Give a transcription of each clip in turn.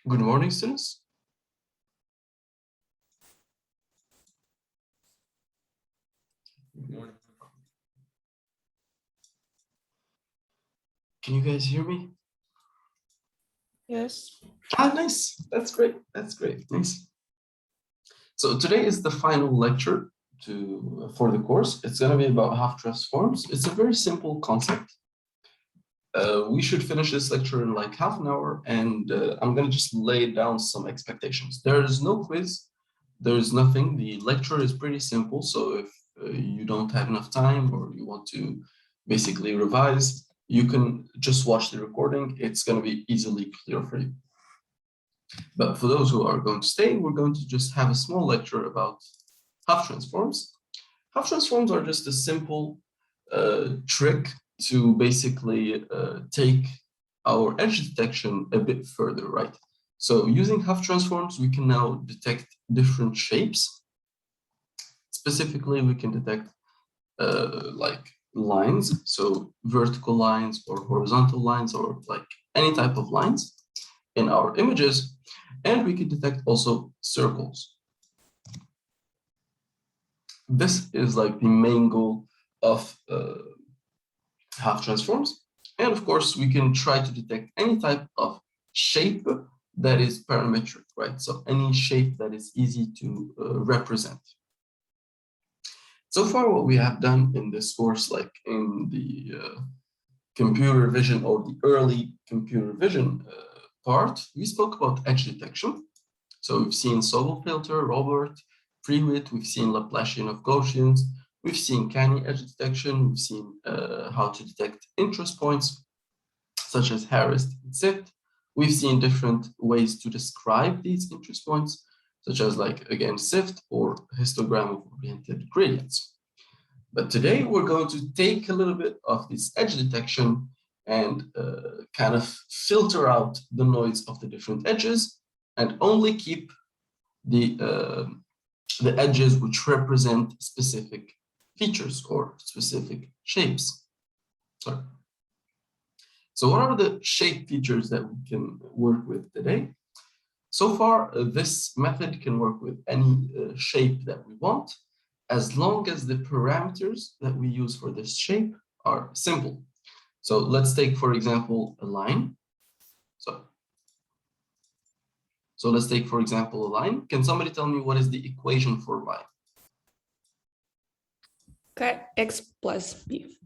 Good morning, students. Good morning. Can you guys hear me? Yes. Ah, nice. That's great. That's great. Nice. So today is the final lecture for the course. It's going to be about Hough transforms. It's a very simple concept. We should finish this lecture in like half an hour, and I'm going to just lay down some expectations. There is no quiz. There is nothing. The lecture is pretty simple. So if you don't have enough time or you want to basically revise, you can just watch the recording. It's going to be easily clear for you. But for those who are going to stay, we're going to just have a small lecture about Hough transforms. Hough transforms are just a simple trick to basically take our edge detection a bit further, right? So using Hough transforms, we can now detect different shapes. Specifically, we can detect like lines, so vertical lines or horizontal lines or like any type of lines in our images, and we can detect also circles. This is like the main goal of Hough transforms. And of course, we can try to detect any type of shape that is parametric, right? So any shape that is easy to represent. So far, what we have done in this course, like in the computer vision or the early computer vision part, we spoke about edge detection. So we've seen Sobel filter, Robert, Prewitt, we've seen Laplacian of Gaussians, we've seen canny edge detection, we've seen how to detect interest points, such as Harris and SIFT. We've seen different ways to describe these interest points, such as like, again, SIFT or histogram of oriented gradients. But today we're going to take a little bit of this edge detection and kind of filter out the noise of the different edges and only keep the edges which represent specific features or specific shapes. Sorry. So what are the shape features that we can work with today? So far, this method can work with any shape that we want, as long as the parameters that we use for this shape are simple. So let's take, for example, a line. So let's take, for example, a line. Can somebody tell me what is the equation for a line? Okay, x plus b.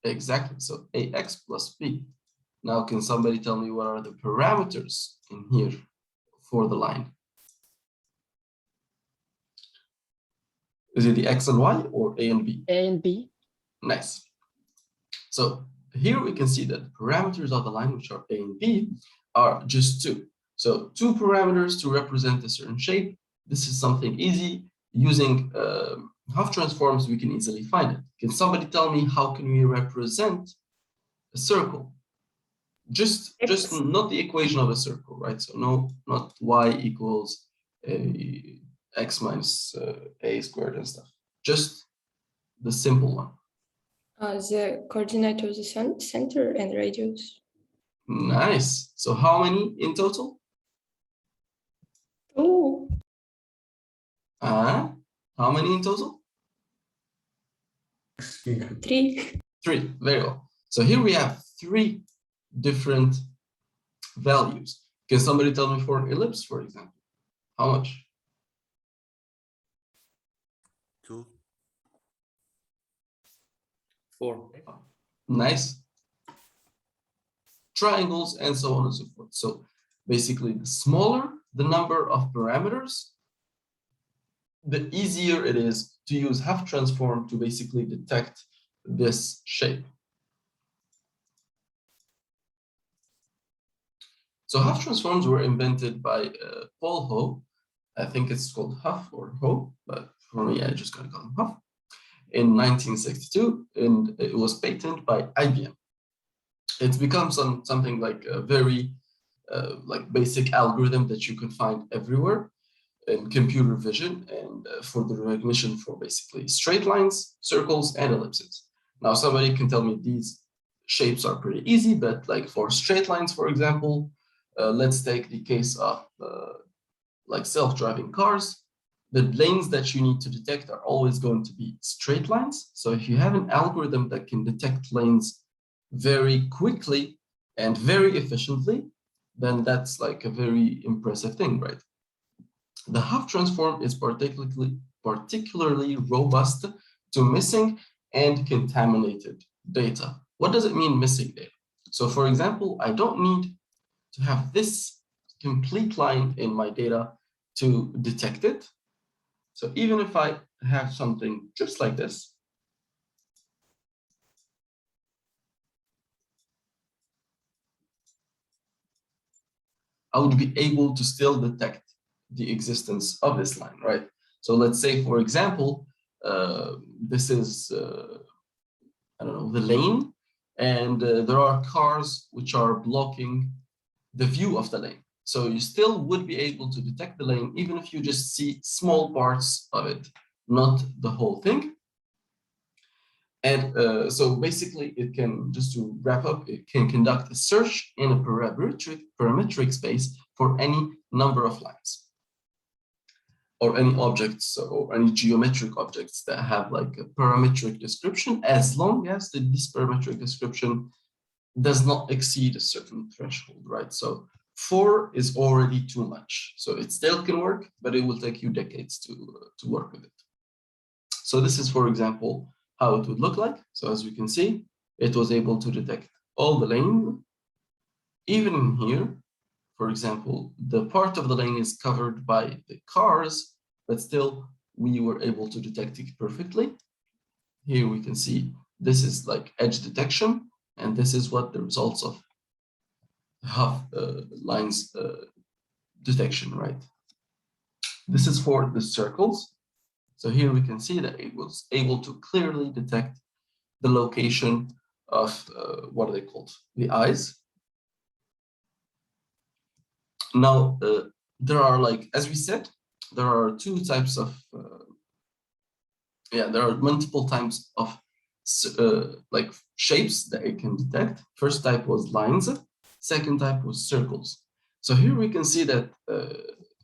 Exactly, so ax plus b. Now, can somebody tell me what are the parameters in here for the line? Is it the x and y or a and b? A and b. Nice. So here we can see that the parameters of the line, which are a and b, are just two. So two parameters to represent a certain shape. This is something easy. Using Hough transforms, we can easily find it. Can somebody tell me how can we represent a circle? Just not the equation of a circle, right? So no, not y equals a x minus a squared and stuff. Just the simple one. The coordinate of the center and radius. Nice. So how many in total? Oh. How many in total? 3. 3. Very well. So here we have 3 different values. Can somebody tell me for an ellipse, for example? How much? 2. 4. Nice. Triangles and so on and so forth. So basically, the smaller the number of parameters, the easier it is to use Hough transform to basically detect this shape. So Hough transforms were invented by Paul Hough. I think it's called Hough or Hough, but for me, I just gotta call him Hough. In 1962, and it was patented by IBM. It's become something like a very like basic algorithm that you can find everywhere in computer vision and for the recognition for basically straight lines, circles, and ellipses. Now, somebody can tell me these shapes are pretty easy, but like for straight lines, for example, let's take the case of like self-driving cars. The lanes that you need to detect are always going to be straight lines. So if you have an algorithm that can detect lanes very quickly and very efficiently, then that's like a very impressive thing, right? The Hough transform is particularly robust to missing and contaminated data. What does it mean, missing data? So for example, I don't need to have this complete line in my data to detect it. So even if I have something just like this, I would be able to still detect the existence of this line, right? So let's say, for example, this is, I don't know, the lane, and there are cars which are blocking the view of the lane. So you still would be able to detect the lane, even if you just see small parts of it, not the whole thing. And so basically it can, just to wrap up, it can conduct a search in a parametric space for any number of lines or any objects or any geometric objects that have like a parametric description, as long as this parametric description does not exceed a certain threshold, right? So 4 is already too much. So it still can work, but it will take you decades to work with it. So this is, for example, how it would look like. So as you can see, it was able to detect all the lane. Even in here, for example, the part of the lane is covered by the cars, but still we were able to detect it perfectly. Here we can see this is like edge detection, and this is what the results of Hough lines detection, right? This is for the circles. So here we can see that it was able to clearly detect the location of what are they called? The eyes. Now, there are, like, as we said, there are two types of, there are multiple types of like shapes that it can detect. First type was lines, second type was circles. So here we can see that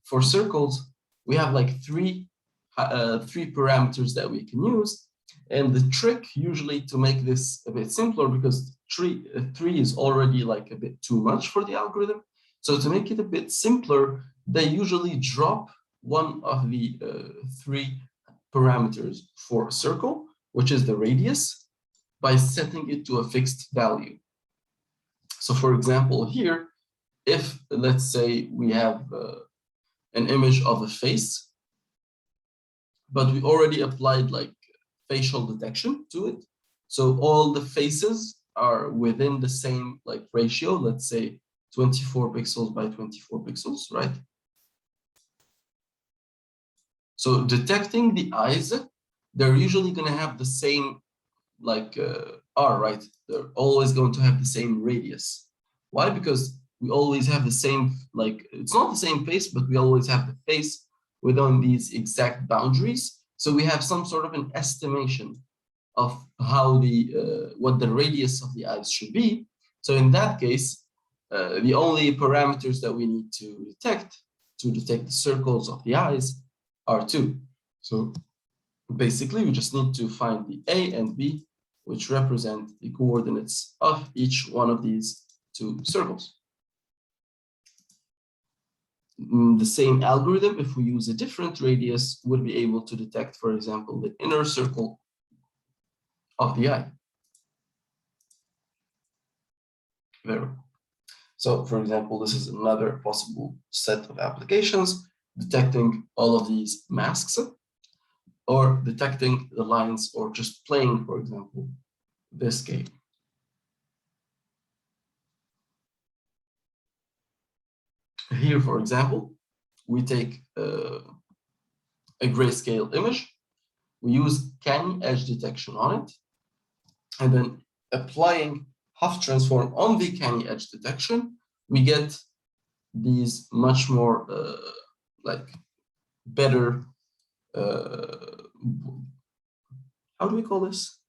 for circles, we have like three parameters that we can use. And the trick usually to make this a bit simpler, because three is already like a bit too much for the algorithm. So to make it a bit simpler, they usually drop one of the three parameters for a circle, which is the radius, by setting it to a fixed value. So for example, here, if let's say we have an image of a face, but we already applied like facial detection to it. So all the faces are within the same like ratio, let's say 24 pixels by 24 pixels, right? So detecting the eyes, they're usually going to have the same like R, right? They're always going to have the same radius. Why? Because we always have the same, like, it's not the same face, but we always have the face within these exact boundaries. So we have some sort of an estimation of how what the radius of the eyes should be. So in that case, the only parameters that we need to detect the circles of the eyes are two. So basically, we just need to find the A and B, which represent the coordinates of each one of these two circles. The same algorithm, if we use a different radius, would be able to detect, for example, the inner circle of the eye. There. So, for example, this is another possible set of applications, detecting all of these masks, or detecting the lines, or just playing, for example, this game. Here, for example, we take a grayscale image, we use canny edge detection on it, and then applying Hough transform on the canny edge detection, we get these much more like better, how do we call this?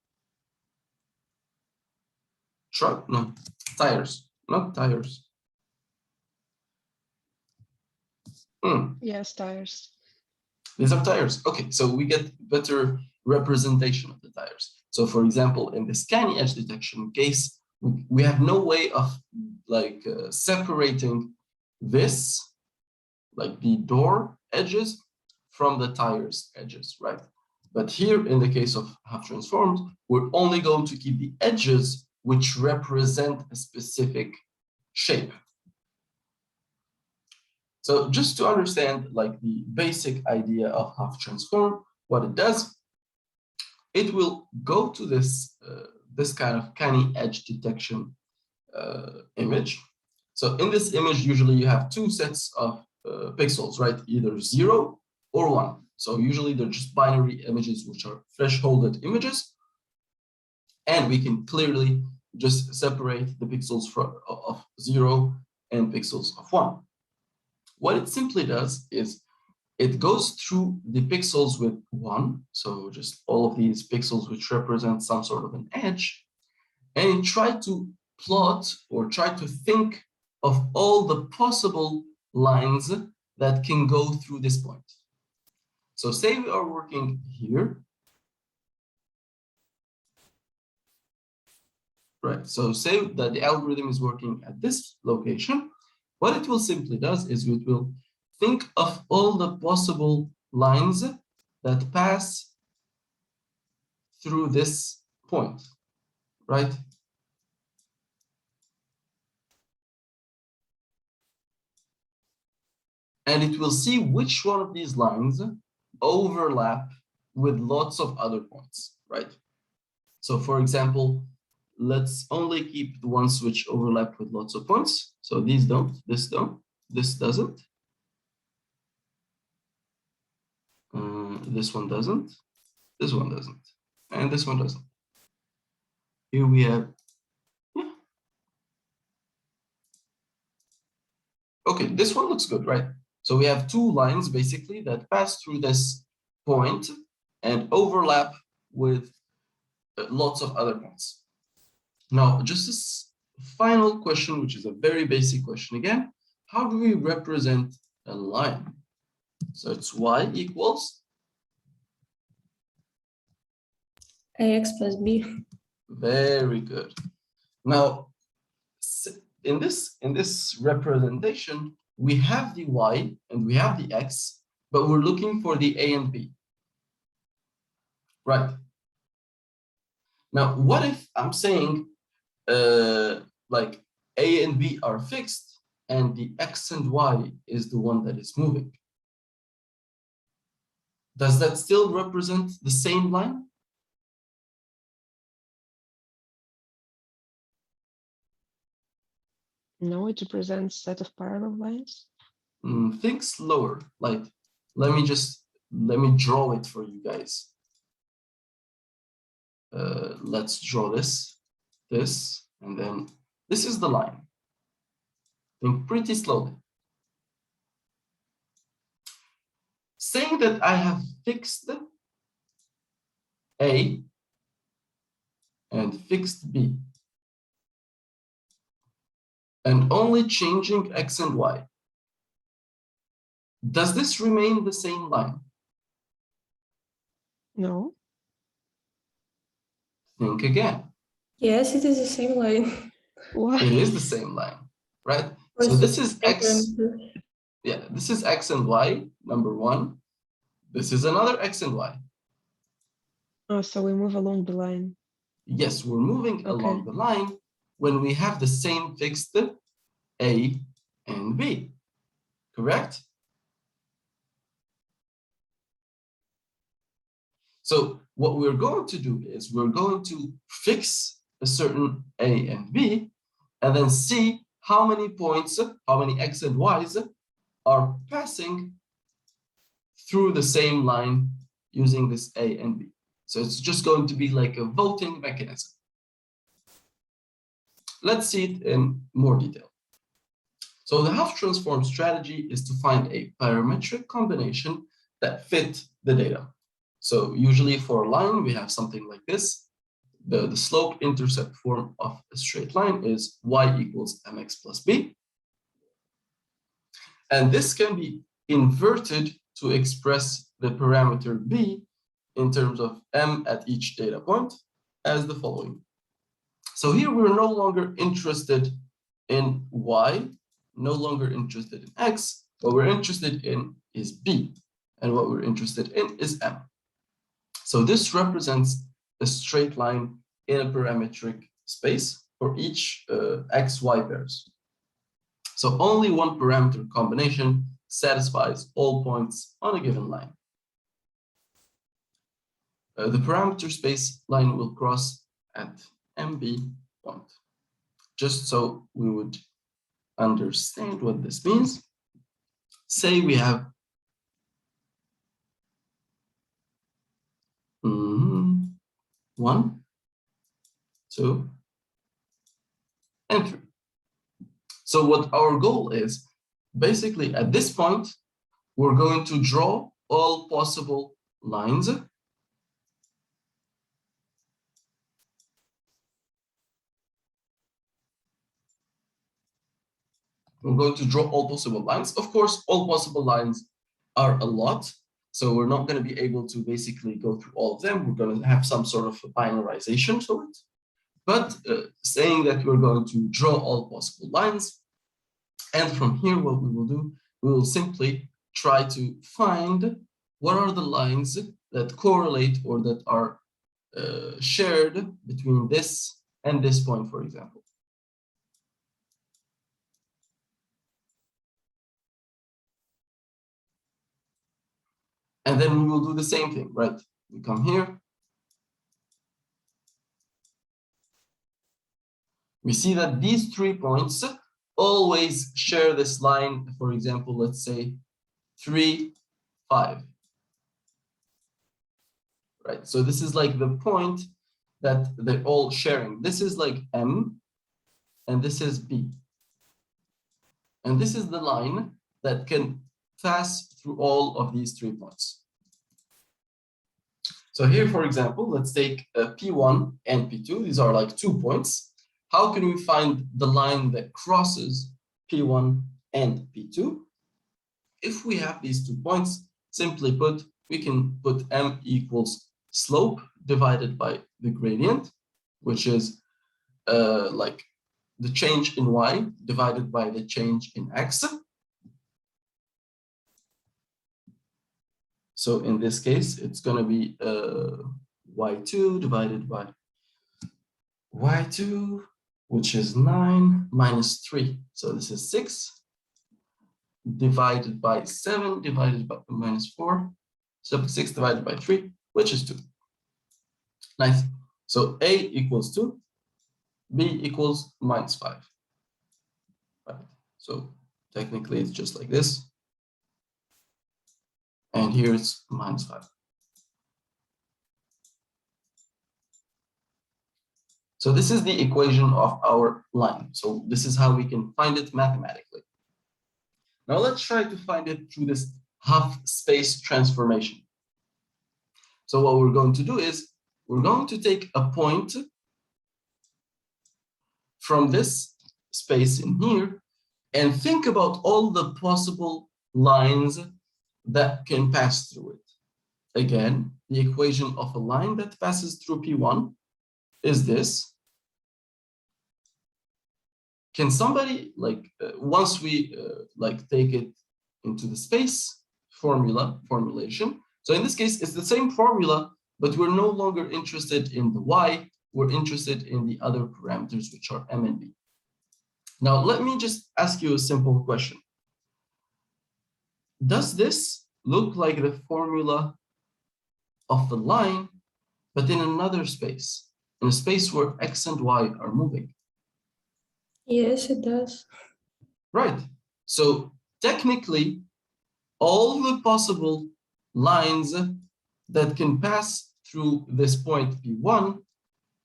Truck? No, tires, not tires. Yes, tires. These are tires. Okay, so we get better representation of the tires. So for example, in the scanning edge detection case, we have no way of separating this, like the door edges, from the tires edges, right? But here in the case of Hough Transforms, we're only going to keep the edges which represent a specific shape. So just to understand like the basic idea of Hough Transform, what it does, it will go to this, this kind of canny edge detection image. So in this image, usually you have two sets of pixels, right? Either 0 or 1. So usually they're just binary images, which are thresholded images. And we can clearly just separate the pixels of 0 and pixels of 1. What it simply does is it goes through the pixels with 1, so just all of these pixels which represent some sort of an edge, and it try to plot or try to think of all the possible lines that can go through this point. So say we are working here, right? So say that the algorithm is working at this location. What it will simply does is it will think of all the possible lines that pass through this point, right? And it will see which one of these lines overlap with lots of other points, right? So for example, let's only keep the ones which overlap with lots of points. So these don't, this doesn't. This one doesn't, this one doesn't, and this one doesn't. Here we have, yeah. Okay, this one looks good, right? So we have two lines basically that pass through this point and overlap with lots of other points. Now, just this final question, which is a very basic question again, how do we represent a line? So it's y equals ax plus b. Very good. Now, in this representation, we have the y and we have the x, but we're looking for the a and b. Right. Now, what if I'm saying like a and b are fixed and the x and y is the one that is moving? Does that still represent the same line? No, it represents set of parallel lines. Think slower. Like, let me draw it for you guys. Let's draw this, and then this is the line. Think pretty slowly. Saying that I have fixed A and fixed B, and only changing X and Y. Does this remain the same line? No. Think again. Yes, it is the same line. Why? It is the same line, right? So this is X. Yeah, this is X and Y, number one. This is another X and Y. Oh, so we move along the line. Yes, we're moving along the line when we have the same fixed A and B, correct? So what we're going to do is we're going to fix a certain A and B and then see how many points, how many X and Ys are passing through the same line using this A and B. So it's just going to be like a voting mechanism. Let's see it in more detail. So the Hough Transform strategy is to find a parametric combination that fit the data. So usually for a line, we have something like this. The slope-intercept form of a straight line is y equals mx plus b. And this can be inverted to express the parameter b in terms of m at each data point as the following. So here we're no longer interested in y, no longer interested in x. What we're interested in is b, and what we're interested in is m. So this represents a straight line in a parametric space for each xy pairs. So only one parameter combination satisfies all points on a given line. The parameter space line will cross at MB point. Just so we would understand what this means, say we have 1, 2, and 3. So what our goal is, basically at this point, we're going to draw all possible lines. We're going to draw all possible lines. Of course, all possible lines are a lot. So we're not going to be able to basically go through all of them. We're going to have some sort of binarization to it. But saying that we're going to draw all possible lines. And from here, what we will do, we will simply try to find what are the lines that correlate or that are shared between this and this point, for example. And then we will do the same thing, right? We come here. We see that these 3 points always share this line. For example, let's say 3, 5. Right, so this is like the point that they're all sharing. This is like M, and this is B. And this is the line that can pass through all of these 3 points. So here, for example, let's take P1 and P2. These are like 2 points. How can we find the line that crosses P1 and P2? If we have these 2 points, simply put, we can put M equals slope divided by the gradient, which is like the change in y divided by the change in x. So in this case, it's going to be y2 divided by y2, which is 9 minus 3. So this is 6 divided by 7 divided by minus 4. So 6 divided by 3, which is 2. Nice. So A equals 2, B equals minus 5. Right. So technically it's just like this. And here it's minus 5. So this is the equation of our line. So this is how we can find it mathematically. Now let's try to find it through this Hough space transformation. So what we're going to do is we're going to take a point from this space in here and think about all the possible lines that can pass through it. Again, the equation of a line that passes through P1 is this. Can somebody, like, once we like take it into the space formulation, so in this case, it's the same formula, but we're no longer interested in the y, we're interested in the other parameters, which are m and b. Now, let me just ask you a simple question. Does this look like the formula of the line, but in another space, in a space where x and y are moving? Yes, it does. Right. So technically, all the possible lines that can pass through this point P1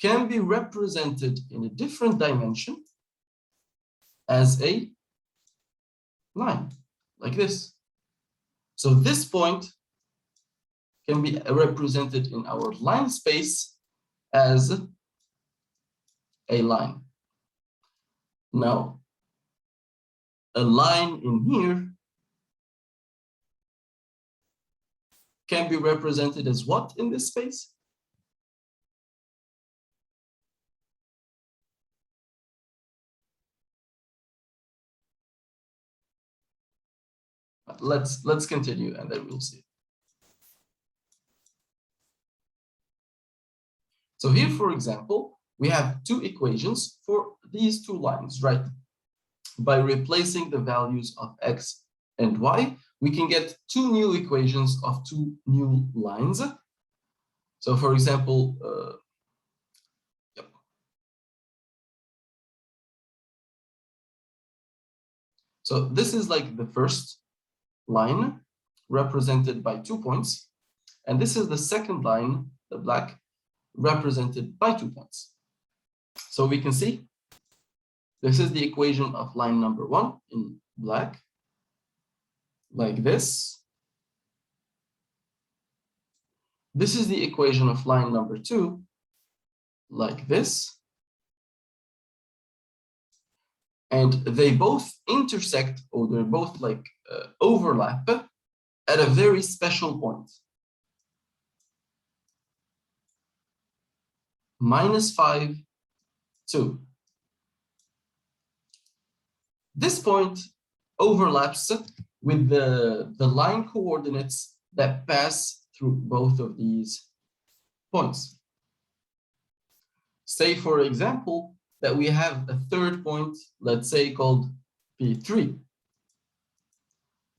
can be represented in a different dimension as a line, like this. So this point can be represented in our line space as a line. Now, a line in here can be represented as what in this space? Let's continue and then we'll see. So here, for example, we have two equations for these two lines, right? By replacing the values of x and y, we can get two new equations of two new lines. So for example, so this is like the first line represented by 2 points. And this is the second line, the black, represented by 2 points. So we can see this is the equation of line number 1 in black, like this. This is the equation of line number 2, like this. And they both intersect, or they're both like overlap at a very special point. -5, 2. This point overlaps with the line coordinates that pass through both of these points. Say, for example, that we have a third point, let's say called P3.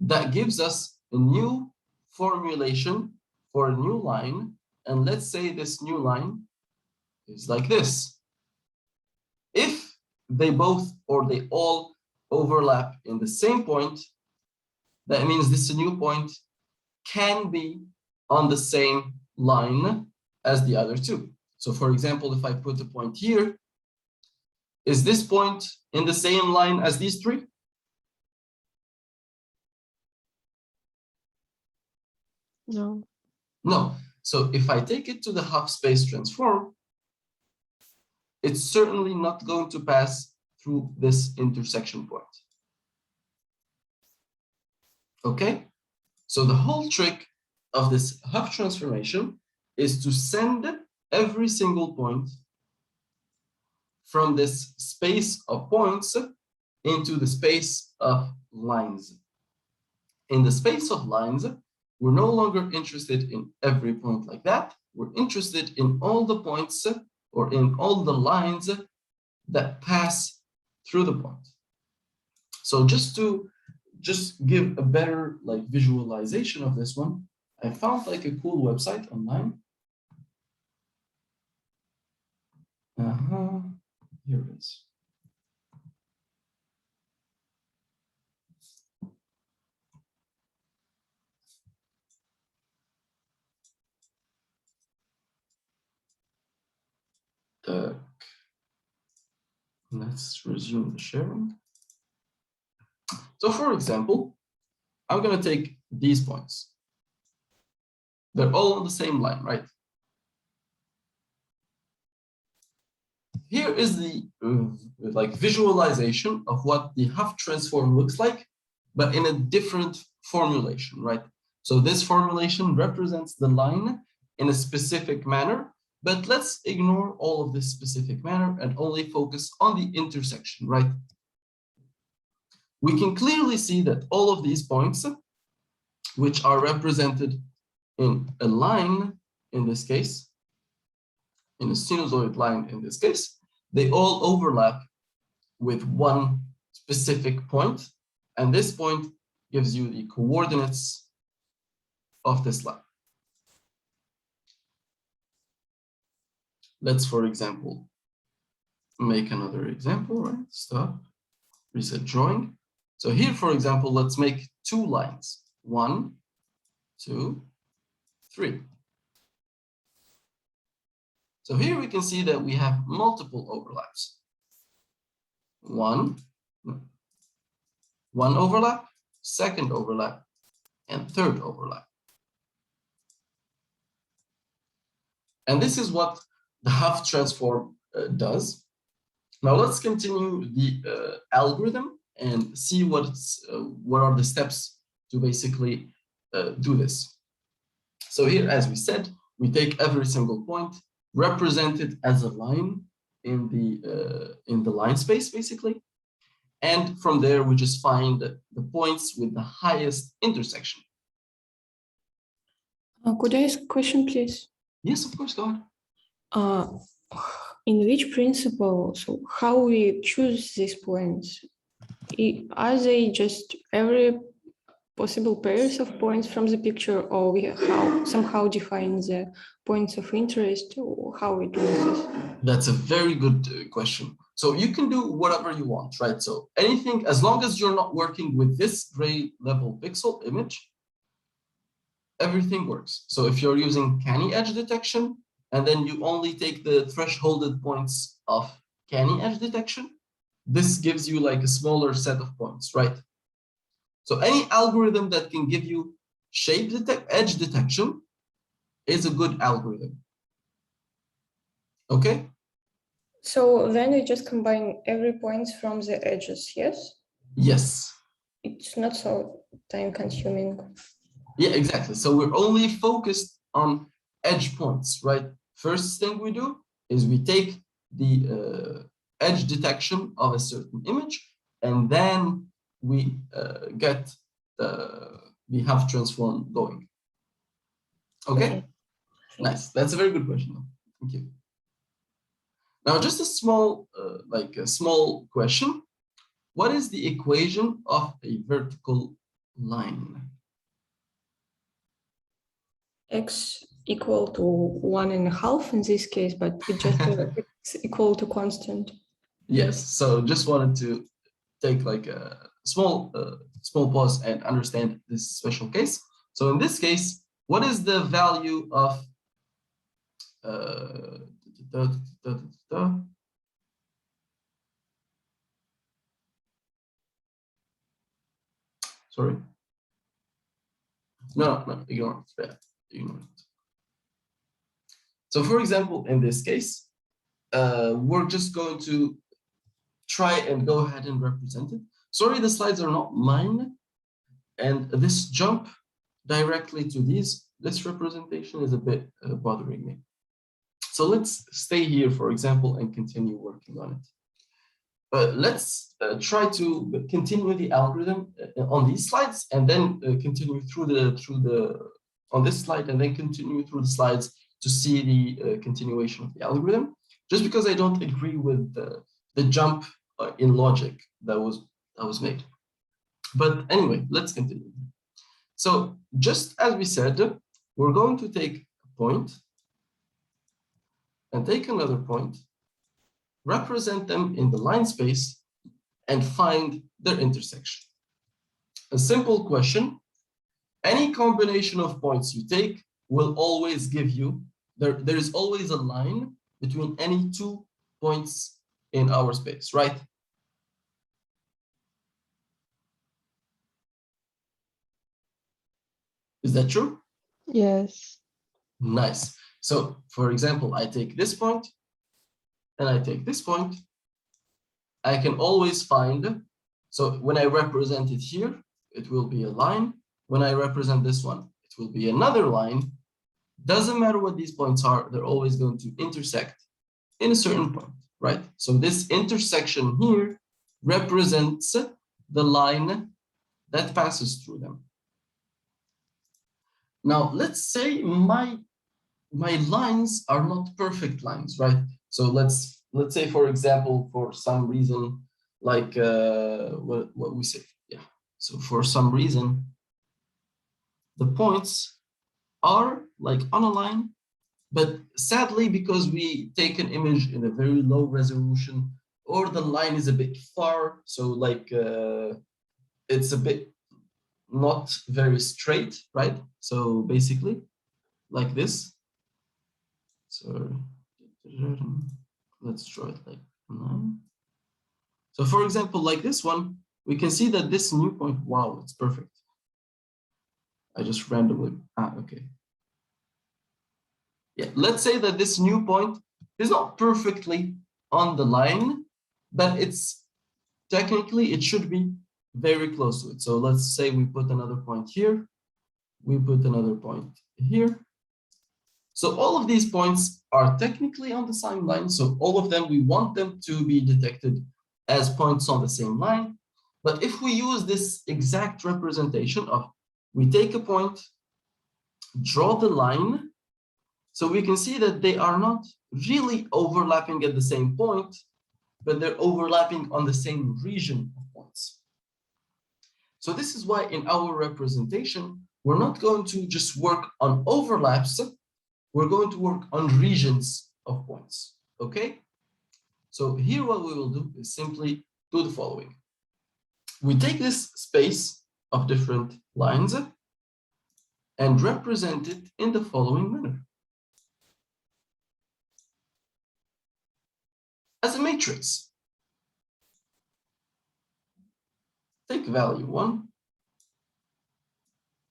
That gives us a new formulation for a new line. And let's say this new line is like this. If they both or they all overlap in the same point, that means this new point can be on the same line as the other two. So for example, if I put a point here, is this point in the same line as these three? No. No. So if I take it to the Hough space transform, it's certainly not going to pass through this intersection point. Okay? So the whole trick of this Hough transformation is to send every single point from this space of points into the space of lines. In the space of lines, we're no longer interested in every point like that. We're interested in all the points or in all the lines that pass through the point. So just to give a better like visualization of this one, I found like a cool website online. Here it is. Let's resume the sharing. So for example, I'm going to take these points. They're all on the same line, right? Here is the like visualization of what the Hough transform looks like, but in a different formulation, right? So this formulation represents the line in a specific manner, but let's ignore all of this specific manner and only focus on the intersection, right? We can clearly see that all of these points, which are represented in a line, in this case, in a sinusoid line in this case, they all overlap with one specific point, and this point gives you the coordinates of this line. Let's, for example, make another example, right? Stop, reset drawing. So here, for example, let's make two lines. 1, 2, 3. So here we can see that we have multiple overlaps. One overlap, second overlap, and third overlap. And this is what the Hough transform does. Now let's continue the algorithm and see what are the steps to basically do this. So here, as we said, we take every single point, represent it as a line in the line space, basically. And from there, we just find the points with the highest intersection. Could I ask a question, please? Yes, of course, go ahead. In which principle, so how we choose these points? Are they just every possible pairs of points from the picture, or we somehow define the points of interest, or how we do this? That's a very good question. So you can do whatever you want, right? So anything, as long as you're not working with this gray level pixel image, everything works. So if you're using canny edge detection, and then you only take the thresholded points of canny edge detection, this gives you like a smaller set of points, right? So any algorithm that can give you edge detection is a good algorithm. Okay? So then we just combine every points from the edges, yes? Yes. It's not so time consuming. Yeah, exactly. So we're only focused on edge points, right? First thing we do is we take the edge detection of a certain image, and then we get the Hough transform going. Okay? Nice. That's a very good question. Thank you. Now, just a small, small question. What is the equation of a vertical line? X equal to 1.5 in this case, but it just it's equal to constant. Yes. So just wanted to take like a small pause and understand this special case. So in this case, what is the value of sorry. No, ignore it. Yeah, ignore it. So for example, in this case, we're just going to try and go ahead and represent it. Sorry, the slides are not mine. And this jump directly to this representation is a bit bothering me. So let's stay here, for example, and continue working on it. But let's try to continue the algorithm on these slides, and then continue on this slide, and then continue through the slides to see the continuation of the algorithm. Just because I don't agree with the jump in logic that was made. But anyway, let's continue. So just as we said, we're going to take a point and take another point, represent them in the line space, and find their intersection. A simple question. Any combination of points you take will always give you, there is always a line between any two points in our space, right? Is that true? Yes. Nice. So for example, I take this point and I take this point. I can always find, so when I represent it here, it will be a line. When I represent this one, it will be another line. Doesn't matter what these points are, they're always going to intersect in a certain point, right? So this intersection here represents the line that passes through them. Now, let's say my lines are not perfect lines, right? So let's say, for example, for some reason, like what we say, yeah. So for some reason, the points are like on a line, but sadly, because we take an image in a very low resolution, or the line is a bit far, so like it's a bit not very straight, right? So basically, like this. So let's draw it like 9. So for example, like this one, we can see that this new point, wow, it's perfect. I just randomly, okay. Yeah, let's say that this new point is not perfectly on the line, but it's technically, it should be very close to it. So let's say we put another point here. we put another point here. So all of these points are technically on the same line. So all of them, we want them to be detected as points on the same line. But if we use this exact representation of, we take a point, draw the line, so we can see that they are not really overlapping at the same point, but they're overlapping on the same region of points. So this is why in our representation, we're not going to just work on overlaps, we're going to work on regions of points, okay? So here what we will do is simply do the following. We take this space of different lines and represent it in the following manner. As a matrix, take value 1,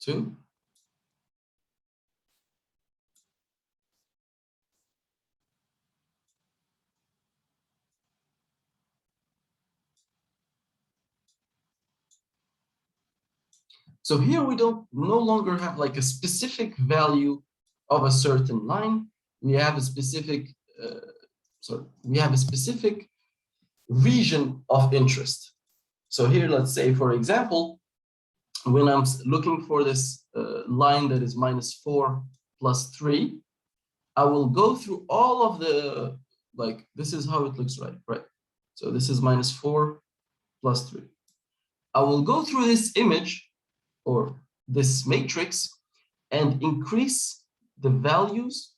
2, so here we don't no longer have like a specific value of a certain line. We have a specific, we have a specific region of interest. So here, let's say, for example, when I'm looking for this line that is -4 plus 3, I will go through all of the, like, this is how it looks, right? So this is -4 plus 3. I will go through this image or this matrix and increase the values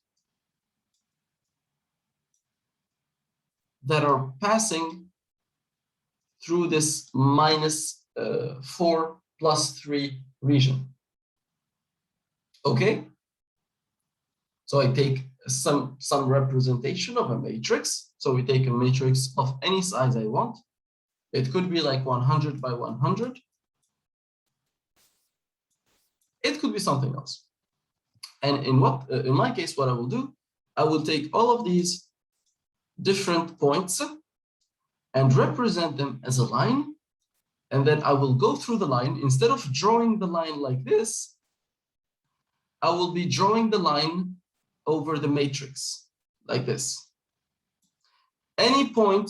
that are passing through this -4 plus 3 region. Okay? So I take some representation of a matrix. So we take a matrix of any size I want. It could be like 100 by 100. It could be something else. And in my case, what I will do, I will take all of these different points and represent them as a line. And then I will go through the line. Instead of drawing the line like this, I will be drawing the line over the matrix like this. Any point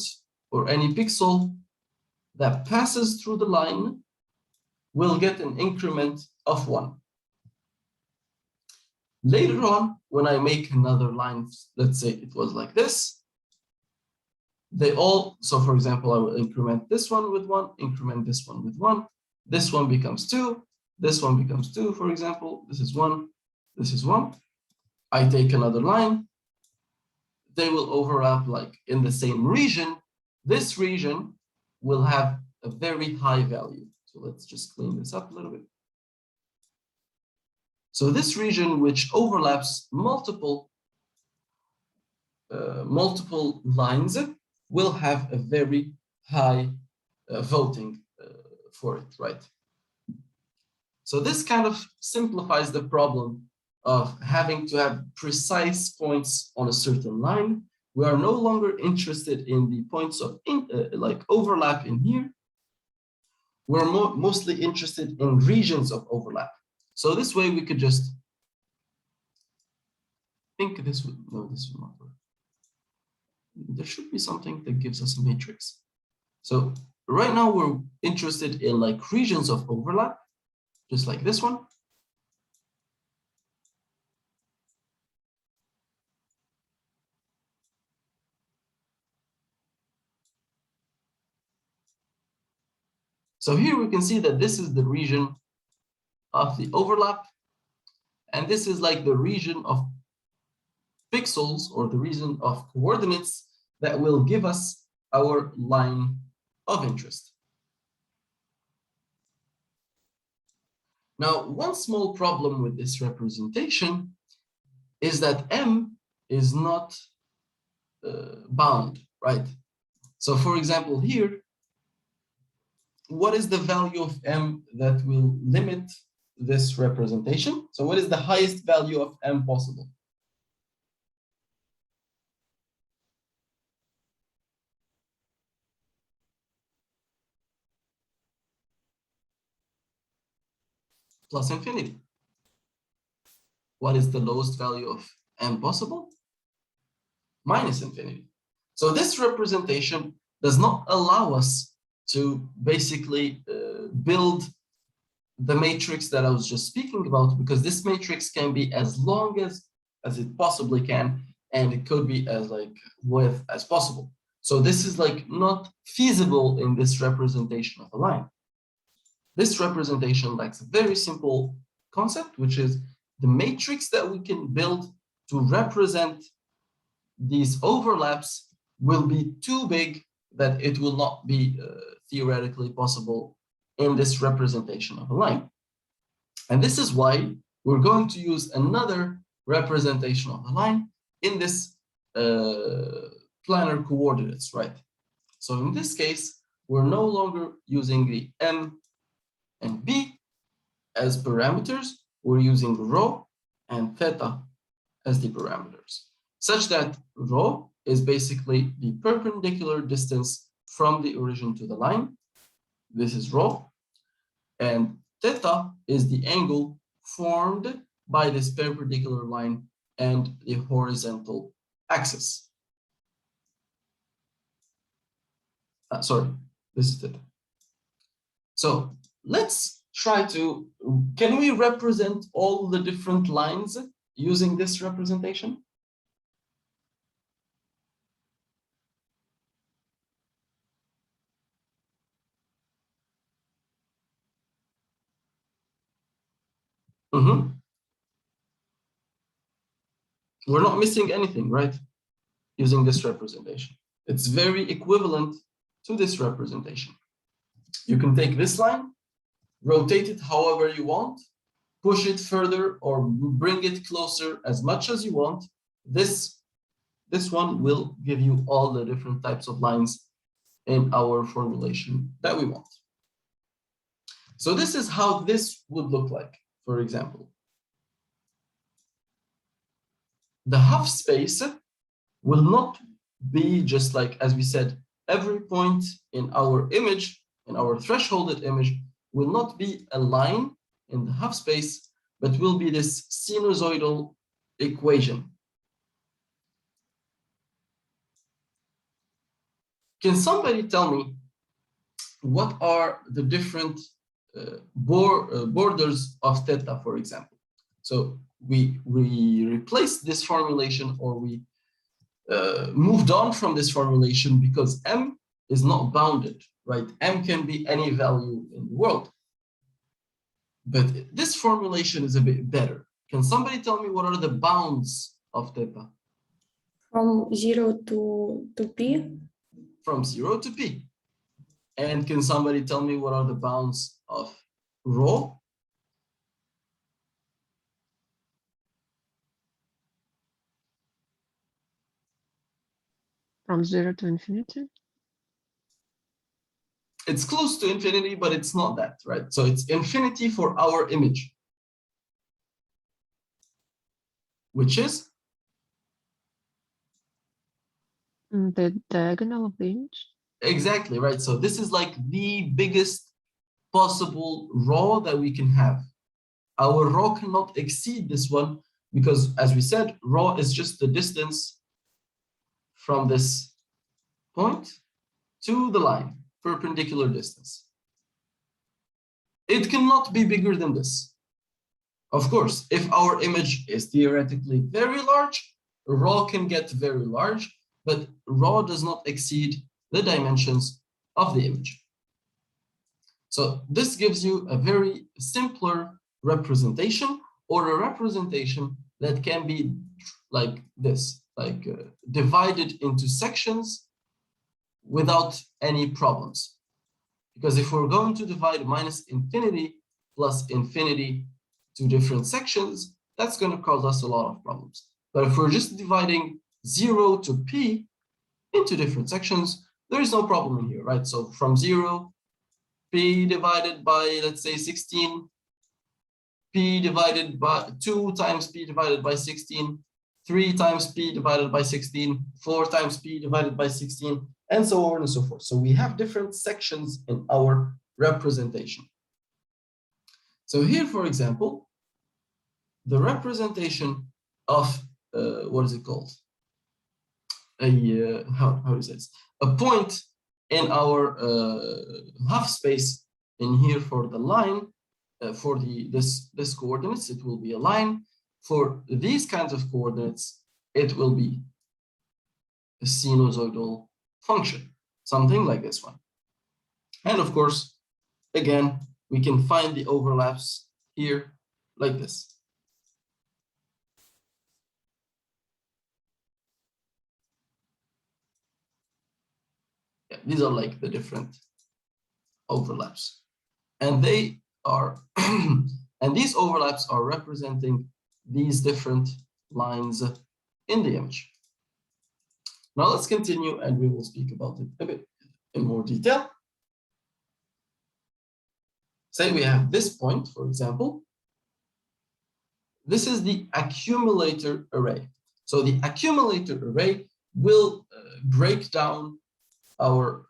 or any pixel that passes through the line will get an increment of 1. Later on, when I make another line, let's say it was like this, so for example, I will increment this one with 1, increment this one with 1, this one becomes 2, this one becomes 2, for example, this is 1, this is 1. I take another line, they will overlap like in the same region. This region will have a very high value. So let's just clean this up a little bit. So this region, which overlaps multiple lines, will have a very high voting for it, right? So this kind of simplifies the problem of having to have precise points on a certain line. We are no longer interested in the points of like overlap in here. We're mostly interested in regions of overlap. So this way we could just think this would, no, this would not work. There should be something that gives us a matrix. So right now we're interested in like regions of overlap, just like this one. So here we can see that this is the region of the overlap, and this is like the region of pixels or the region of coordinates that will give us our line of interest. Now, one small problem with this representation is that M is not bound, right? So for example, here, what is the value of M that will limit this representation? So what is the highest value of M possible? Plus infinity. what is the lowest value of m possible? Minus infinity. So this representation does not allow us to basically build the matrix that I was just speaking about, because this matrix can be as long as it possibly can, and it could be as like width as possible. So this is like not feasible in this representation of a line. This representation lacks a very simple concept, which is the matrix that we can build to represent these overlaps will be too big that it will not be theoretically possible in this representation of a line. And this is why we're going to use another representation of a line in this planar coordinates, right? So in this case, we're no longer using the m and b as parameters, we're using rho and theta as the parameters, such that rho is basically the perpendicular distance from the origin to the line. This is rho. And theta is the angle formed by this perpendicular line and the horizontal axis. Sorry, this is theta. So let's try to, can we represent all the different lines using this representation? We're not missing anything, right? Using this representation. It's very equivalent to this representation. You can take this line, rotate it however you want, push it further or bring it closer as much as you want. This one will give you all the different types of lines in our formulation that we want. So this is how this would look like, for example. The half space will not be just like, as we said, every point in our image, in our thresholded image, will not be a line in the half space, but will be this sinusoidal equation. Can somebody tell me what are the different borders of theta, for example? So we replaced this formulation, or we moved on from this formulation because m is not bounded, right? M can be any value in the world. But this formulation is a bit better. Can somebody tell me what are the bounds of theta? From 0 to p? From 0 to p. And can somebody tell me what are the bounds of rho? From 0 to infinity? It's close to infinity, but it's not that, right? So it's infinity for our image, which is? The diagonal of the image? Exactly, right? So this is like the biggest possible rho that we can have. Our rho cannot exceed this one because, as we said, rho is just the distance from this point to the line, perpendicular distance. It cannot be bigger than this. Of course, if our image is theoretically very large, rho can get very large, but rho does not exceed the dimensions of the image. So this gives you a very simpler representation, or a representation that can be like this, like divided into sections without any problems. Because if we're going to divide minus infinity plus infinity to different sections, that's going to cause us a lot of problems. But if we're just dividing 0 to p into different sections, there is no problem in here, right? So from 0, p divided by, let's say, 16, p divided by 2 times p divided by 16, 3 times p divided by 16, 4 times p divided by 16, and so on and so forth. So we have different sections in our representation. So here, for example, the representation of what is it called? How is this? A point in our half space in here for the line, for this coordinates, it will be a line. For these kinds of coordinates, it will be a sinusoidal function, something like this one. And of course, again, we can find the overlaps here like this. Yeah, these are like the different overlaps. And they are, and these overlaps are representing these different lines in the image. Now let's continue and we will speak about it a bit in more detail. Say we have this point, for example. This is the accumulator array. So the accumulator array will break down our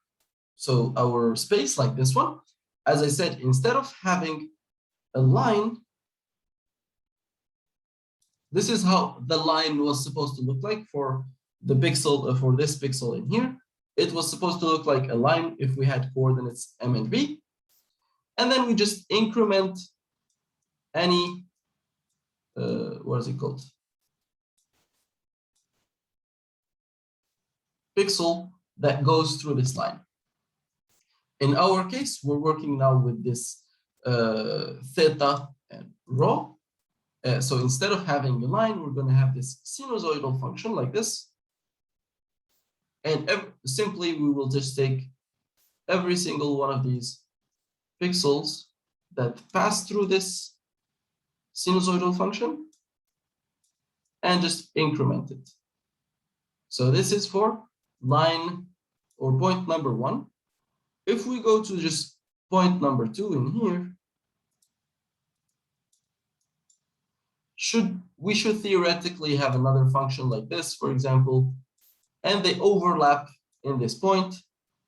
space like this one. As I said, instead of having a line, this is how the line was supposed to look like for the pixel, for this pixel in here. It was supposed to look like a line if we had coordinates m and b. And then we just increment any, what is it called? Pixel that goes through this line. In our case, we're working now with this theta and rho. So instead of having a line, we're going to have this sinusoidal function like this. And simply, we will just take every single one of these pixels that pass through this sinusoidal function and just increment it. So this is for line or point number 1. If we go to just point number 2 in here, we should theoretically have another function like this, for example, and they overlap in this point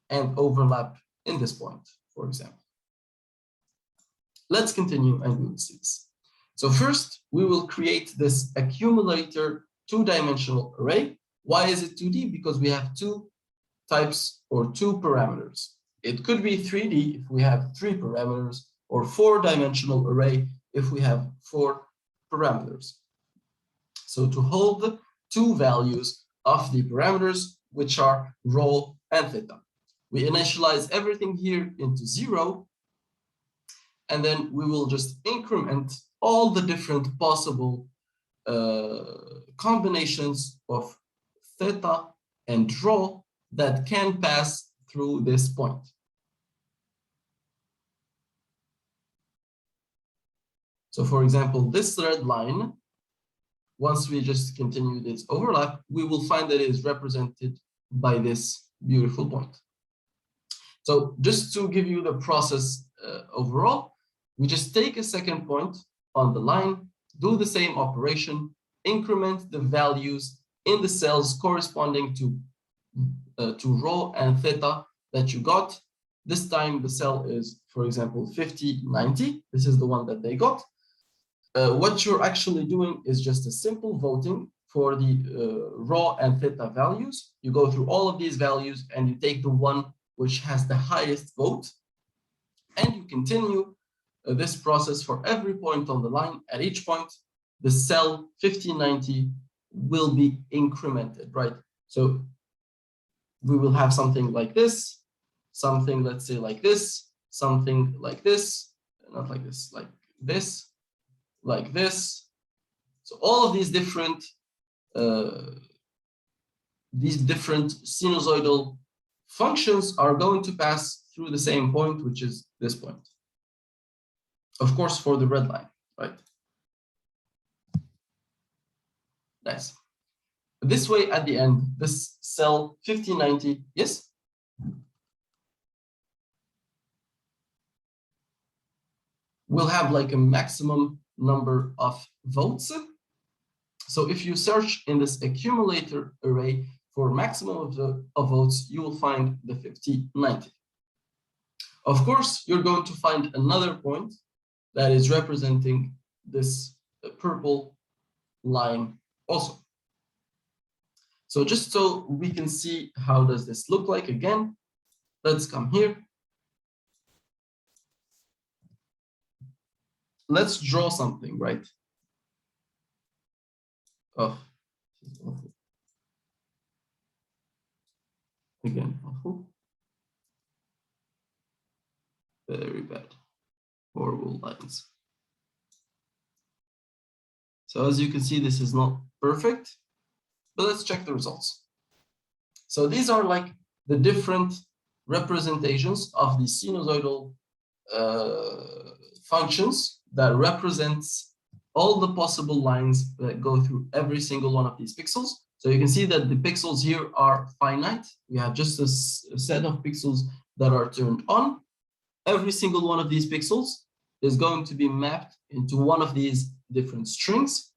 and overlap in this point, for example. Let's continue and we will see this. So first, we will create this accumulator two-dimensional array. Why is it 2D? Because we have two types or two parameters. It could be 3D if we have 3 parameters, or 4-dimensional array if we have 4 parameters. So to hold 2 values of the parameters, which are rho and theta. We initialize everything here into 0, and then we will just increment all the different possible combinations of theta and rho that can pass through this point. So for example, this red line, once we just continue this overlap, we will find that it is represented by this beautiful point. So just to give you the process overall, we just take a second point on the line, do the same operation, increment the values in the cells corresponding to rho and theta that you got. This time the cell is, for example, 5090. This is the one that they got. What you're actually doing is just a simple voting for the rho and theta values. You go through all of these values and you take the one which has the highest vote, and you continue this process for every point on the line. At each point, the cell 5090 will be incremented, right? So we will have something like this, something, let's say, like this, something like this, not like this, like this, like this. So all of these different sinusoidal functions are going to pass through the same point, which is this point. Of course, for the red line, right? Nice. This way, at the end, this cell 5090, yes? Will have like a maximum number of votes. So if you search in this accumulator array for maximum of votes, you will find the 5090. Of course, you're going to find another point that is representing this purple line also. So just so we can see how does this look like again, let's come here. Let's draw something, right? Oh, this is awful. Again, awful. Very bad. Horrible lines. So as you can see, this is not perfect, but let's check the results. So these are like the different representations of the sinusoidal functions that represents all the possible lines that go through every single one of these pixels. So you can see that the pixels here are finite. We have just a set of pixels that are turned on. Every single one of these pixels is going to be mapped into one of these different strings.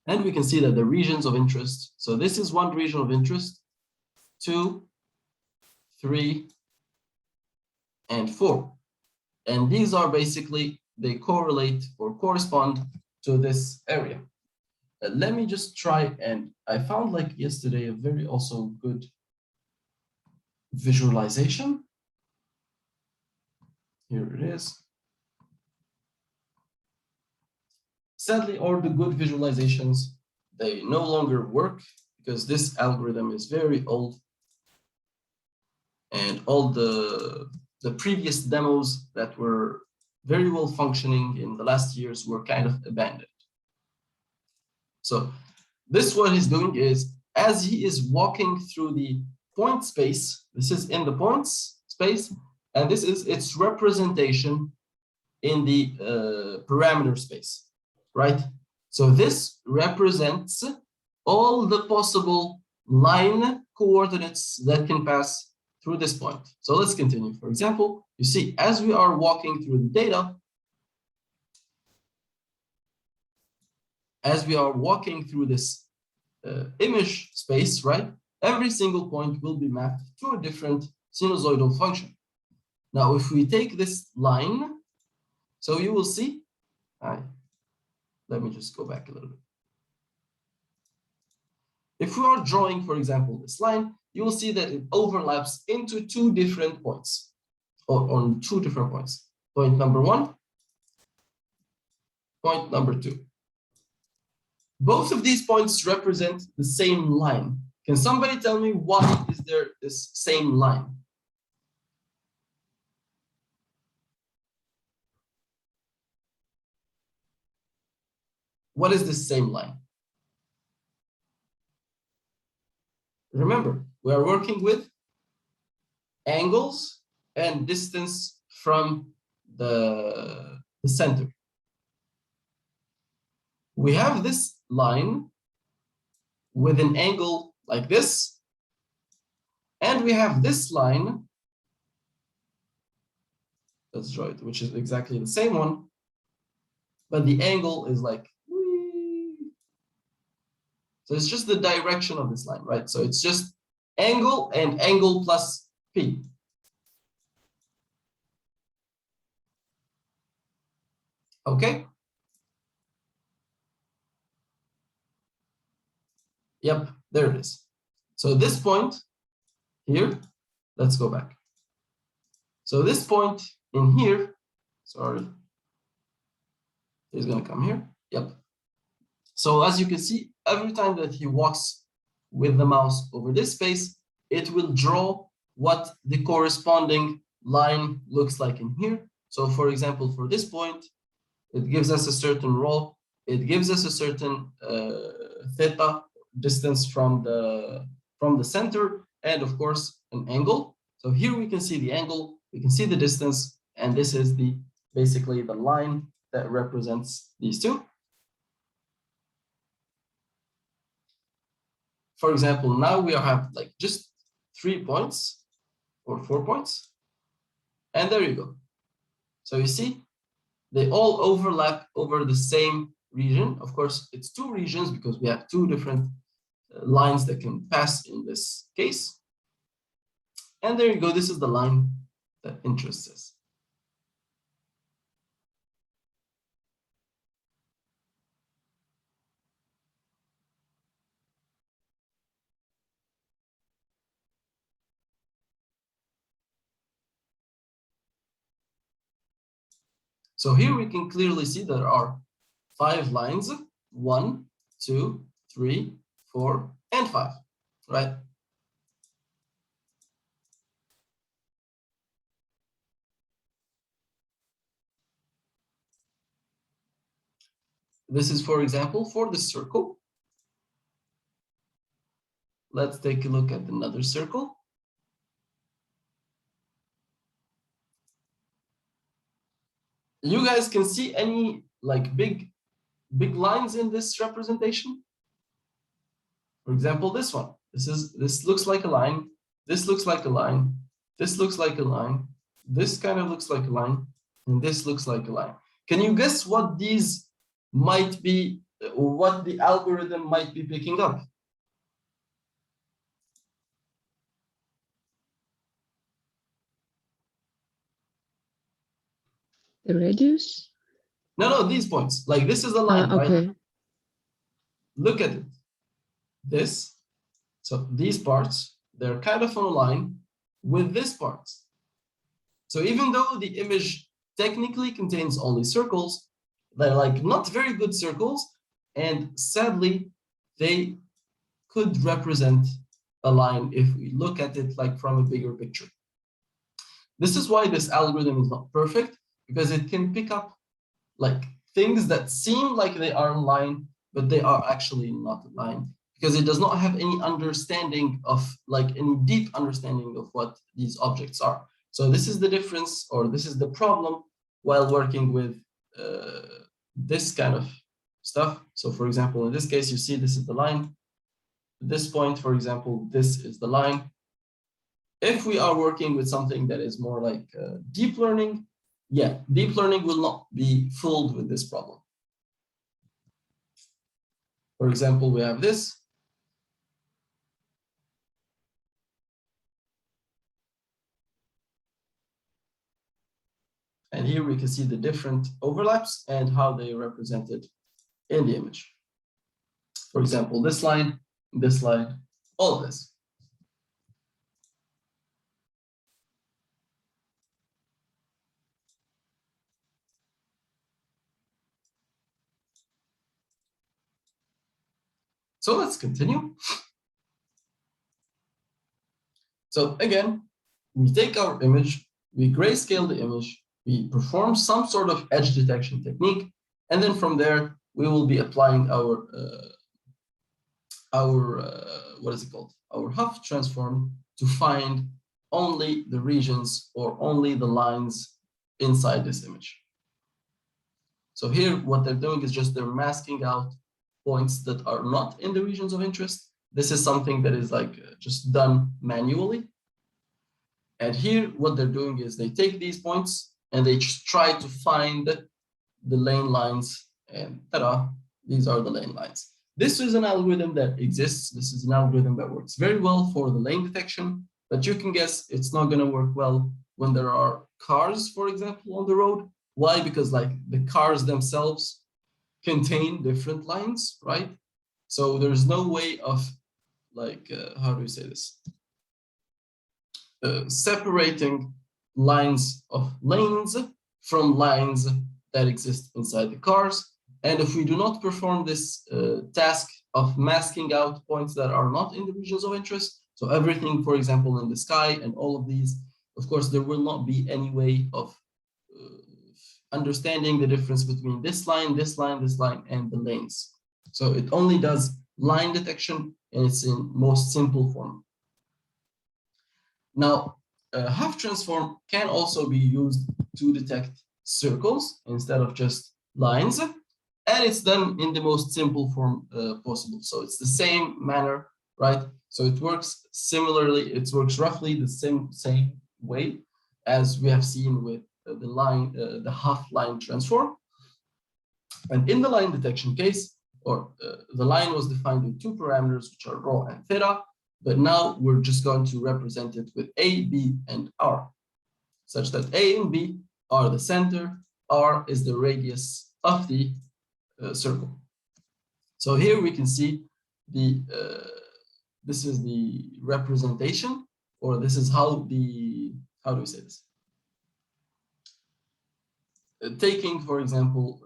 And we can see that the regions of interest, so this is one region of interest, 2, 3, and 4. And these are basically, they correlate or correspond to this area. Let me just try, and I found like yesterday a very also good visualization. Here it is. Sadly, all the good visualizations, they no longer work because this algorithm is very old. And all the previous demos that were very well functioning in the last years were kind of abandoned. So this what he's doing is, as he is walking through the point space, this is in the points space, and this is its representation in the parameter space, right? So this represents all the possible line coordinates that can pass through this point. So let's continue. For example, you see, as we are walking through the data, as we are walking through this image space, right? Every single point will be mapped to a different sinusoidal function. Now, if we take this line, so you will see, let me just go back a little bit. If we are drawing, for example, this line, you will see that it overlaps into two different points, or on two different points. Point number 1, point number 2. Both of these points represent the same line. Can somebody tell me why is there this same line? What is this same line? Remember, we are working with angles and distance from the center. We have this line with an angle like this, and we have this line, let's draw it, which is exactly the same one, but the angle is like, so it's just the direction of this line, right? So it's just angle and angle plus P. Okay? Yep, there it is. So this point here, let's go back. So this point in here, sorry, is going to come here. Yep. So as you can see, every time that he walks with the mouse over this space, it will draw what the corresponding line looks like in here. So for example, for this point, it gives us a certain rho. It gives us a certain theta distance from the center, and of course an angle. So here we can see the angle, we can see the distance, and this is the basically the line that represents these two. For example, now we have like just 3 points or 4 points, and there you go. So you see, they all overlap over the same region. Of course, it's 2 regions because we have 2 different lines that can pass in this case. And there you go. This is the line that interests us. So here we can clearly see there are 5 lines, 1, 2, 3, 4, and 5, right? This is, for example, for the circle. Let's take a look at another circle. You guys can see any like big lines in this representation? For example, this one. This looks like a line. This looks like a line. This looks like a line. This kind of looks like a line, and this looks like a line. Can you guess what these might be, or what the algorithm might be picking up? The radius? No, these points. Like this is a line, right? Okay. Look at it. This. So these parts, they're kind of on a line with this part. So even though the image technically contains only circles, they're like not very good circles, and sadly, they could represent a line if we look at it like from a bigger picture. This is why this algorithm is not perfect, because it can pick up like things that seem like they are a line, but they are actually not a line, because it does not have any understanding of like any deep understanding of what these objects are. So this is the difference, or this is the problem while working with this kind of stuff. So for example, in this case, you see this is the line. This point, for example, this is the line. If we are working with something that is more like deep learning, yeah, deep learning will not be fooled with this problem. For example, we have this. And here we can see the different overlaps and how they are represented in the image. For example, this line, all of this. So let's continue. So again, we take our image, we grayscale the image, we perform some sort of edge detection technique, and then from there, we will be applying our what is it called? Our Hough transform to find only the regions or only the lines inside this image. So here, what they're doing is just they're masking out points that are not in the regions of interest. This is something that is like just done manually. And here, what they're doing is they take these points and they just try to find the lane lines, and ta-da, these are the lane lines. This is an algorithm that exists. This is an algorithm that works very well for the lane detection, but you can guess it's not going to work well when there are cars, for example, on the road. Why? Because like the cars themselves contain different lines, right? So there's no way of like, how do we say this? Separating lines of lanes from lines that exist inside the cars. And if we do not perform this task of masking out points that are not in the regions of interest, so everything, for example, in the sky and all of these, of course, there will not be any way of understanding the difference between this line, this line, this line, and the lanes. So it only does line detection, and it's in most simple form. Now, Hough transform can also be used to detect circles instead of just lines, and it's done in the most simple form possible. So it's the same manner, right? So it works similarly. It works roughly the same way as we have seen with the line, the Hough line transform. And in the line detection case, or the line was defined with 2 parameters, which are rho and theta. But now we're just going to represent it with A, B, and R, such that A and B are the center, R is the radius of the circle. So here we can see the, this is the representation, or this is how the, how do we say this? taking, for example,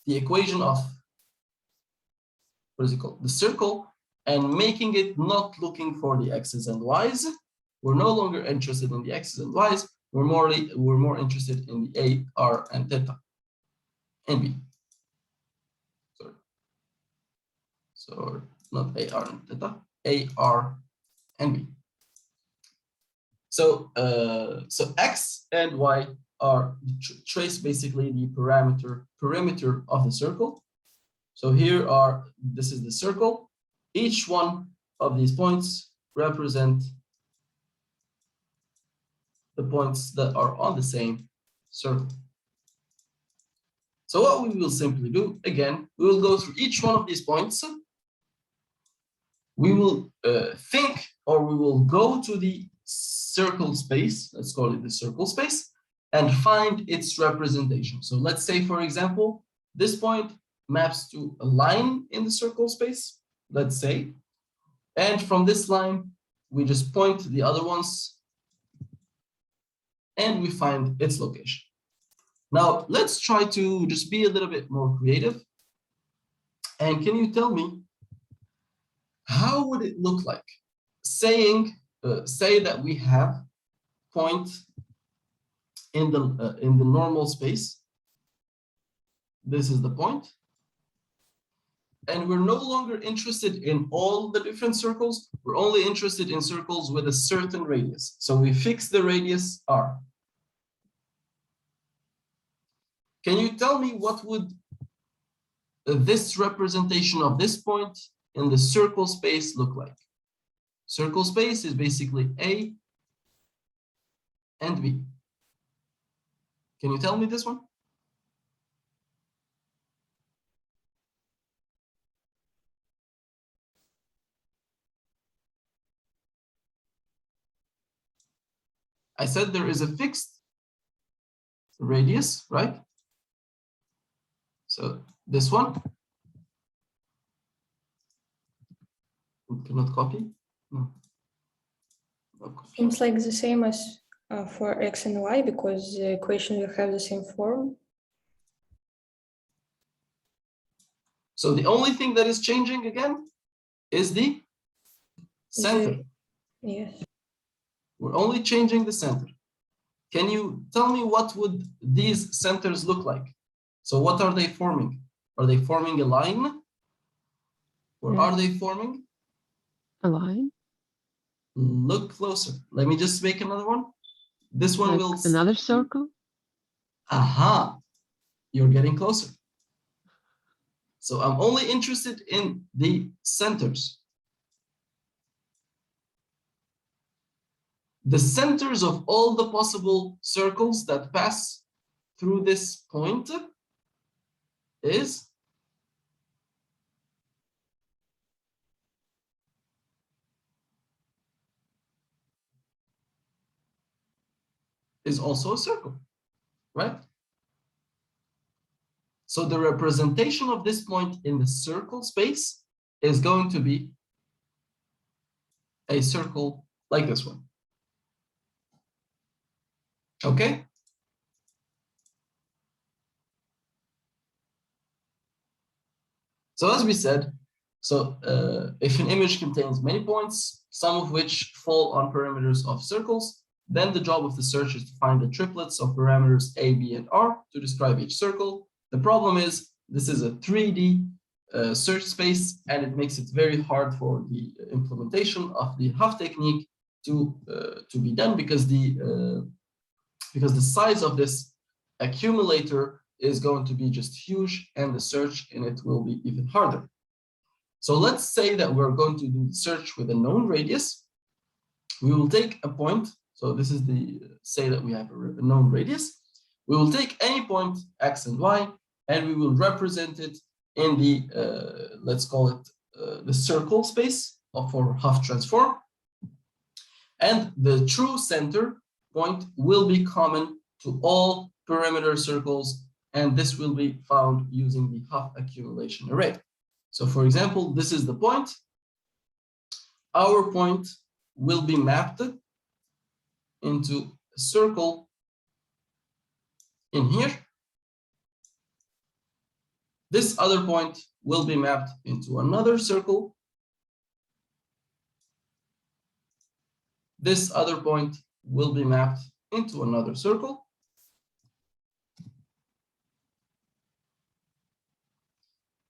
the equation of, what is it called, the circle, and making it not looking for the x's and y's. We're no longer interested in the x's and y's. We're more interested in the a, r, and theta, and b. Sorry. So not a, r, and theta, a, r, and b. So so x and y are trace basically the perimeter of the circle. So here are, this is the circle. Each one of these points represent the points that are on the same circle. So what we will simply do, again, we will go through each one of these points. We will think, or we will go to the circle space, let's call it the circle space, and find its representation. So let's say, for example, this point maps to a line in the circle space, let's say, and from this line, we just point to the other ones and we find its location. Now, let's try to just be a little bit more creative. And can you tell me, how would it look like say that we have point in the normal space. This is the point. And we're no longer interested in all the different circles. We're only interested in circles with a certain radius. So we fix the radius r. Can you tell me what would this representation of this point in the circle space look like? Circle space is basically A and B. Can you tell me this one? I said there is a fixed radius, right? So this one, we cannot copy. No. Seems like the same as for x and y, because the equation will have the same form. So the only thing that is changing again is the center. Yes. We're only changing the center. Can you tell me what would these centers look like? So what are they forming? Are they forming a line? Or are they forming? A line? Look closer. Let me just make another one. This one Like will... another circle? Aha, you're getting closer. So I'm only interested in the centers. The centers of all the possible circles that pass through this point is also a circle, right? So the representation of this point in the circle space is going to be a circle like this one. Okay? So as we said, so if an image contains many points, some of which fall on parameters of circles, then the job of the search is to find the triplets of parameters A, B, and R to describe each circle. The problem is this is a 3D search space, and it makes it very hard for the implementation of the Hough technique to be done, because the size of this accumulator is going to be just huge, and the search in it will be even harder. So let's say that we're going to do the search with a known radius. We will take a point. So this is the, say that we have a known radius. We will take any point X and Y, and we will represent it in the, let's call it the circle space for Hough transform. And the true center point will be common to all perimeter circles, and this will be found using the Hough accumulation array. So for example, this is the point. Our point will be mapped into a circle in here, this other point will be mapped into another circle. This other point will be mapped into another circle.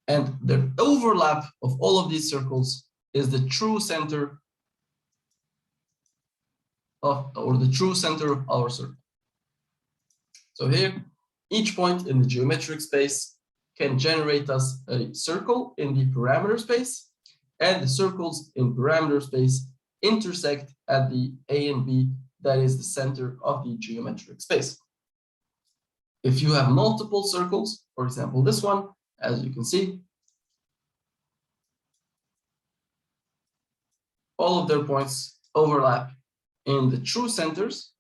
And the overlap of all of these circles is the true center of, or the true center of our circle. So here, each point in the geometric space can generate us a circle in the parameter space, and the circles in parameter space intersect at the A and B, that is the center of the geometric space. If you have multiple circles, for example, this one, as you can see, all of their points overlap in the true centers,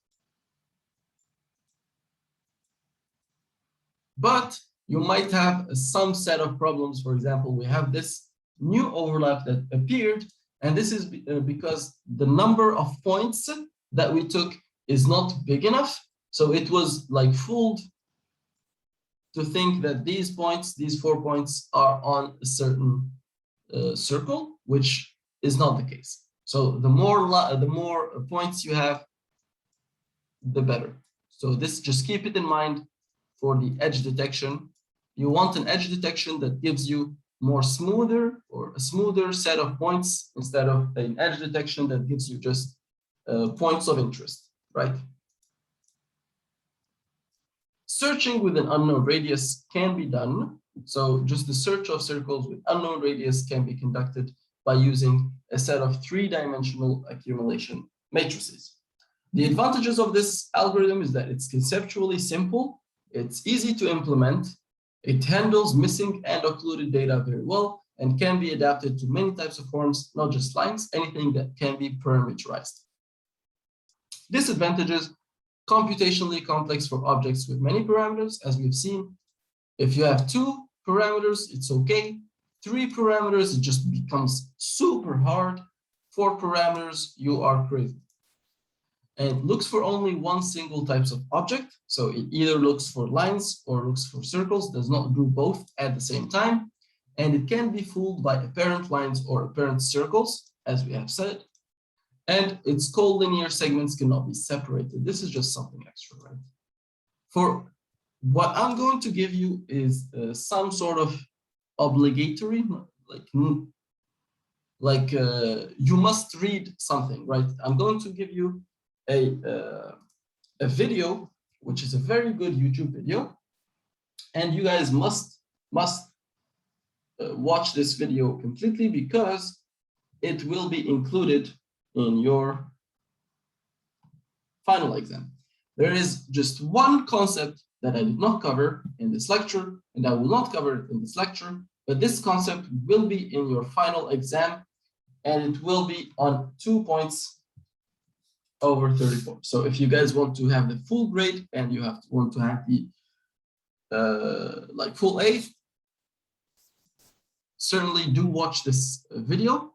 but you might have some set of problems. For example, we have this new overlap that appeared, and this is because the number of points that we took is not big enough. So it was like fooled to think that these points, these 4 points, are on a certain circle, which is not the case. So the more points you have, the better. So this, just keep it in mind for the edge detection. You want an edge detection that gives you more smoother, or a smoother set of points, instead of an edge detection that gives you just points of interest, right? Searching with an unknown radius can be done. So just the search of circles with unknown radius can be conducted by using a set of 3-dimensional accumulation matrices. The advantages of this algorithm is that it's conceptually simple, it's easy to implement, it handles missing and occluded data very well, and can be adapted to many types of forms, not just lines, anything that can be parameterized. Disadvantages: computationally complex for objects with many parameters, as we've seen. If you have 2 parameters, it's okay. 3 parameters, it just becomes super hard. 4 parameters, you are crazy. And it looks for only one single types of object. So it either looks for lines or looks for circles, does not do both at the same time. And it can be fooled by apparent lines or apparent circles, as we have said. And its collinear segments cannot be separated. This is just something extra, right? For what I'm going to give you is some sort of obligatory, you must read something, right? I'm going to give you a video, which is a very good YouTube video, and you guys must watch this video completely, because it will be included in your final exam. There is just one concept that I did not cover in this lecture, and I will not cover it in this lecture, but this concept will be in your final exam, and it will be on 2 points over 34. So if you guys want to have the full grade and you want to have the full A, certainly do watch this video.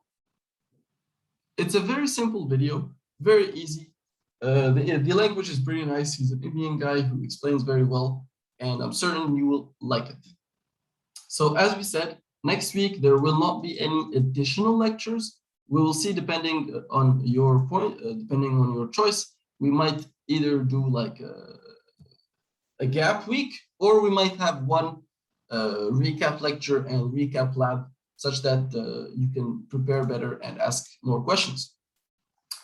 It's a very simple video, very easy. The language is pretty nice. He's an Indian guy who explains very well, and I'm certain you will like it. So as we said, next week there will not be any additional lectures. We will see, depending on your depending on your choice. We might either do like a gap week, or we might have one recap lecture and recap lab, such that you can prepare better and ask more questions.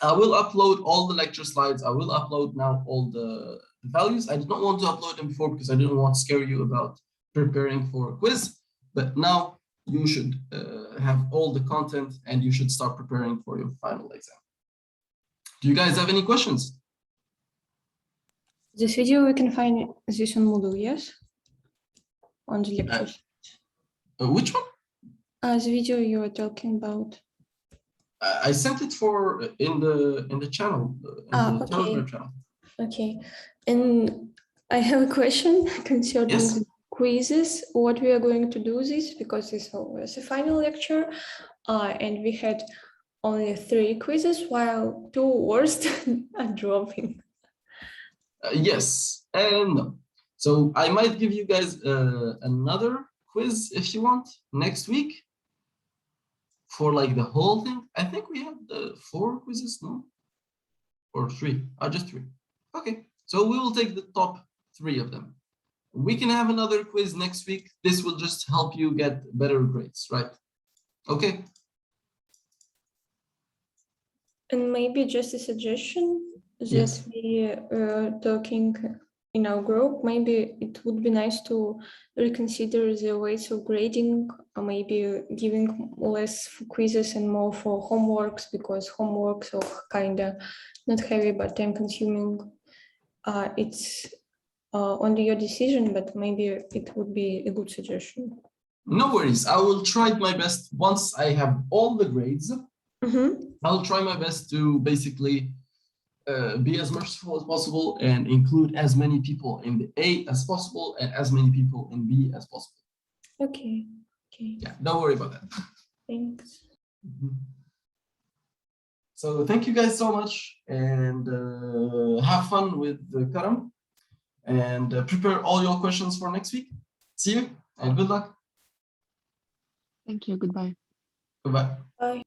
I will upload all the lecture slides. I will upload now all the values. I did not want to upload them before because I didn't want to scare you about preparing for a quiz, but now you should have all the content and you should start preparing for your final exam. Do you guys have any questions? This video we can find this on Moodle, yes? On the lectures. Which one? The video you were talking about. I sent it in the channel, the Telegram channel. Okay, and I have a question concerning the quizzes. What we are going to do this, because this was a final lecture, and we had only 3 quizzes, while 2 worst are dropping. Yes and no. So I might give you guys another quiz if you want next week for like the whole thing. I think we have 4 quizzes, no? Or 3? Just 3. Okay, so we will take the top 3 of them. We can have another quiz next week. This will just help you get better grades, right? Okay. And maybe just a suggestion that Yes. we talking in our group, maybe it would be nice to reconsider the ways of grading, or maybe giving less for quizzes and more for homeworks, because homeworks are kind of not heavy but time consuming. It's only your decision, but maybe it would be a good suggestion. No worries. I will try my best once I have all the grades. I'll try my best to basically be as merciful as possible and include as many people in the A as possible and as many people in B as possible. Okay. Okay. Yeah, don't worry about that. Thanks. So thank you guys so much, and have fun with the Karam, and prepare all your questions for next week. See you and good luck. Thank you. Goodbye. Goodbye. Bye.